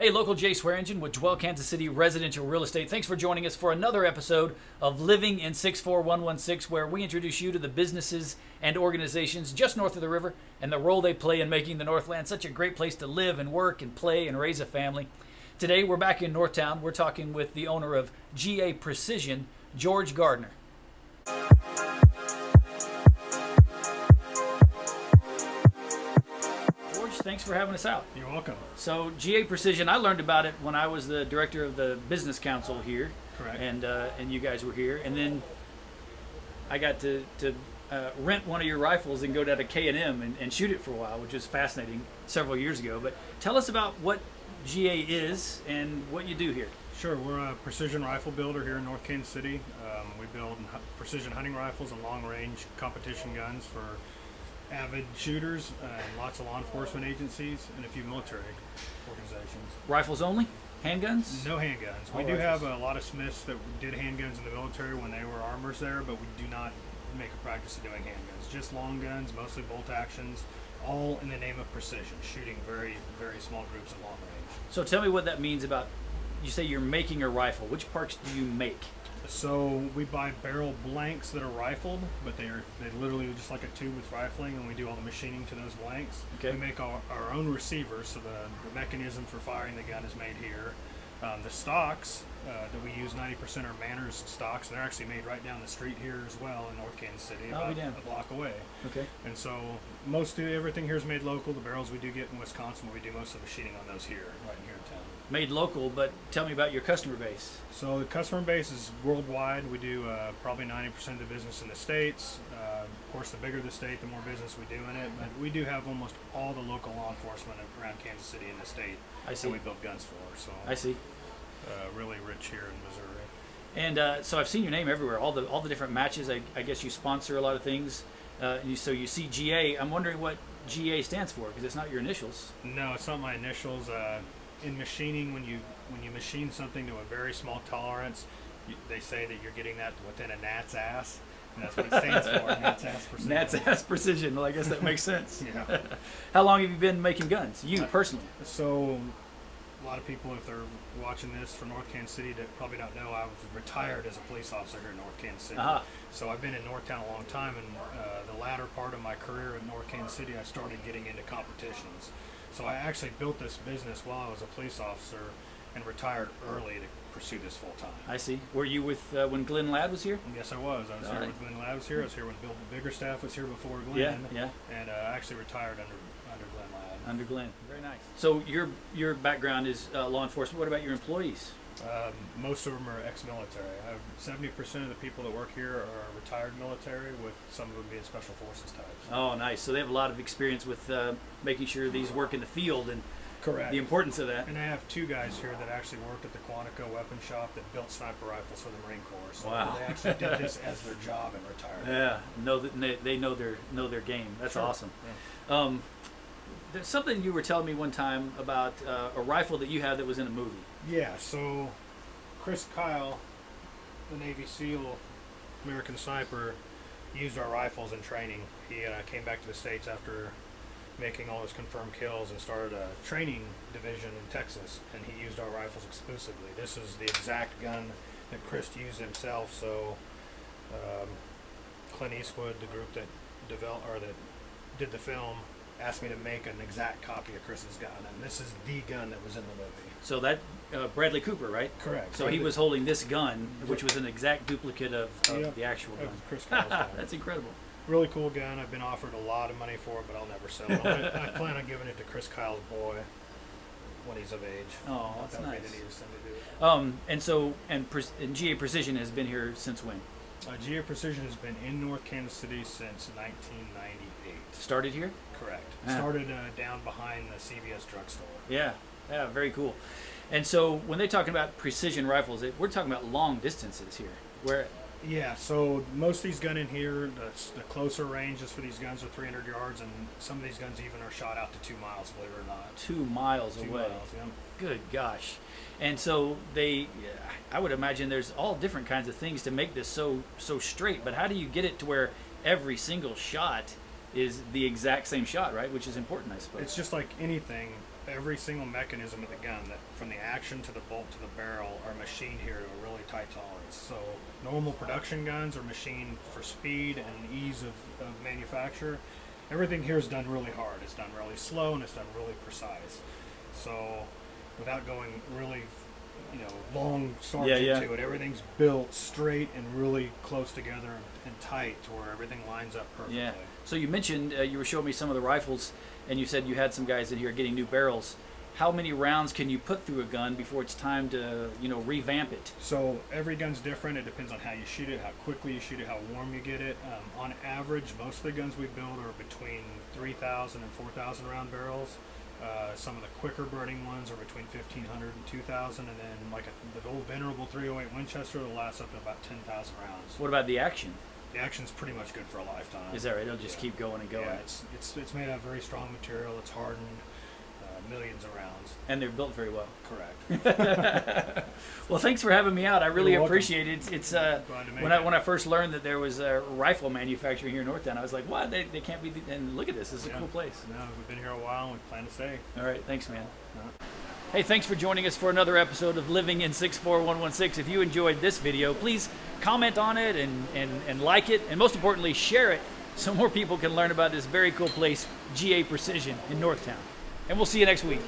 Hey, local Jay Swearingen with Dwell Kansas City Residential Real Estate. Thanks for joining us for another episode of Living in 64116, where we introduce you to the businesses and organizations just north of the river and the role they play in making the Northland such a great place to live and work and play and raise a family. Today, we're back in Northtown. We're talking with the owner of G+A Precision, George Gardner. Thanks for having us out. You're welcome. So G+A Precision, I learned about it when I was the director of the business council here. Correct. And you guys were here, and then I got to rent one of your rifles and go down to K&M and shoot it for a while, which was fascinating several years ago. But tell us about what G+A is and what you do here. Sure, we're a precision rifle builder here in North Kansas City. We build precision hunting rifles and long-range competition guns for avid shooters and lots of law enforcement agencies and a few military organizations. Rifles only? Handguns? No handguns. We do have a lot of Smiths that did handguns in the military when they were armors there, but we do not make a practice of doing handguns. Just long guns, mostly bolt actions, all in the name of precision, shooting very, very small groups at long range. So tell me what that means about, you say you're making a rifle. Which parts do you make? So we buy barrel blanks that are rifled, but they literally just like a tube with rifling, and we do all the machining to those blanks. Okay. We make our own receivers, so the mechanism for firing the gun is made here. The stocks that we use, 90% are Manners stocks. They're actually made right down the street here as well in North Kansas City, about a block away. Okay. And so everything here is made local. The barrels we do get in Wisconsin, but we do most of the machining on those here, right here in town. Made local, but tell me about your customer base. So the customer base is worldwide. We do probably 90% of the business in the States. Of course, the bigger the state, the more business we do in it. But we do have almost all the local law enforcement around Kansas City in the state that we build guns for. So I see. Really rich here in Missouri. And so I've seen your name everywhere. All the different matches. I guess you sponsor a lot of things. So you see G+A. I'm wondering what G+A stands for, because it's not your initials. No, it's not my initials. In machining, when you machine something to a very small tolerance, they say that you're getting that within a gnat's ass, and that's what it stands for. Gnat's ass precision. Gnat's ass precision. Well, I guess that makes sense. Yeah. How long have you been making guns? You personally? So, a lot of people, if they're watching this from North Kansas City, that probably don't know, I was retired as a police officer here in North Kansas City. So I've been in Northtown a long time, and the latter part of my career in North Kansas City, I started getting into competitions. So I actually built this business while I was a police officer and retired early to pursue this full time. I see. Were you with when Glenn Ladd was here? Yes, I was. I was here when Glenn Ladd was here. I was here when Bill Biggerstaff was here before Glenn. Yeah. And I actually retired under Glenn Ladd. Under Glenn. Very nice. So your background is law enforcement. What about your employees? Most of them are ex-military. 70% of the people that work here are retired military, with some of them being special forces types. Oh, nice. So they have a lot of experience with making sure these work in the field and correct. The importance of that. And I have two guys here that actually worked at the Quantico weapon shop that built sniper rifles for the Marine Corps. So wow. They actually did this as their job and retired. Yeah, they know their game. That's sure. Awesome. Yeah. There's something you were telling me one time about a rifle that you have that was in a movie. Yeah, so Chris Kyle, the Navy SEAL, American sniper, used our rifles in training. He came back to the States after making all his confirmed kills and started a training division in Texas, and he used our rifles exclusively. This is the exact gun that Chris used himself. So Clint Eastwood, the group that did the film, asked me to make an exact copy of Chris's gun, and this is the gun that was in the movie. So that Bradley Cooper, right? Correct. So he was holding this gun, which was an exact duplicate of the actual gun. Chris Kyle's gun. That's incredible. Really cool gun. I've been offered a lot of money for it, but I'll never sell it. I plan on giving it to Chris Kyle's boy when he's of age. Oh, that's nice. And G+A Precision has been here since when? G+A Precision has been in North Kansas City since 1998. Started here? Correct. Started down behind the CVS drugstore. Yeah, very cool. And so when they're talking about precision rifles, we're talking about long distances here. Yeah, so most of these guns in here, the closer ranges for these guns are 300 yards, and some of these guns even are shot out to 2 miles, believe it or not. 2 miles away. 2 miles, yeah. Good gosh. And so I would imagine there's all different kinds of things to make this so straight, but how do you get it to where every single shot is the exact same shot, right? Which is important, I suppose. It's just like anything. every single mechanism of the gun, that from the action to the bolt to the barrel, are machined here to a really tight tolerance. So normal production guns are machined for speed and ease of manufacture. Everything here is done really hard. It's done really slow, and it's done really precise. So without going really, long sergeant to it, everything's built straight and really close together and tight to where everything lines up perfectly. Yeah. So you mentioned, you were showing me some of the rifles, and you said you had some guys in here getting new barrels. How many rounds can you put through a gun before it's time to, revamp it? So every gun's different. It depends on how you shoot it, how quickly you shoot it, how warm you get it. On average, most of the guns we build are between 3,000 and 4,000 round barrels. Some of the quicker burning ones are between 1,500 and 2,000, and then the old venerable 308 Winchester will last up to about 10,000 rounds. What about the action? The action's pretty much good for a lifetime. Is that right? It'll just keep going and going. Yeah, it's made out of very strong material. It's hardened, millions of rounds. And they're built very well. Correct. Well, thanks for having me out. I really You're welcome. appreciate it. It's when I first learned that there was a rifle manufacturer here in Northtown, I was like, what? They can't be. And look at this. This is a cool place. No, we've been here a while, and we plan to stay. All right. Thanks, man. Hey, thanks for joining us for another episode of Living in 64116. If you enjoyed this video, please comment on it and like it, and most importantly, share it so more people can learn about this very cool place, G+A Precision in Northtown. And we'll see you next week.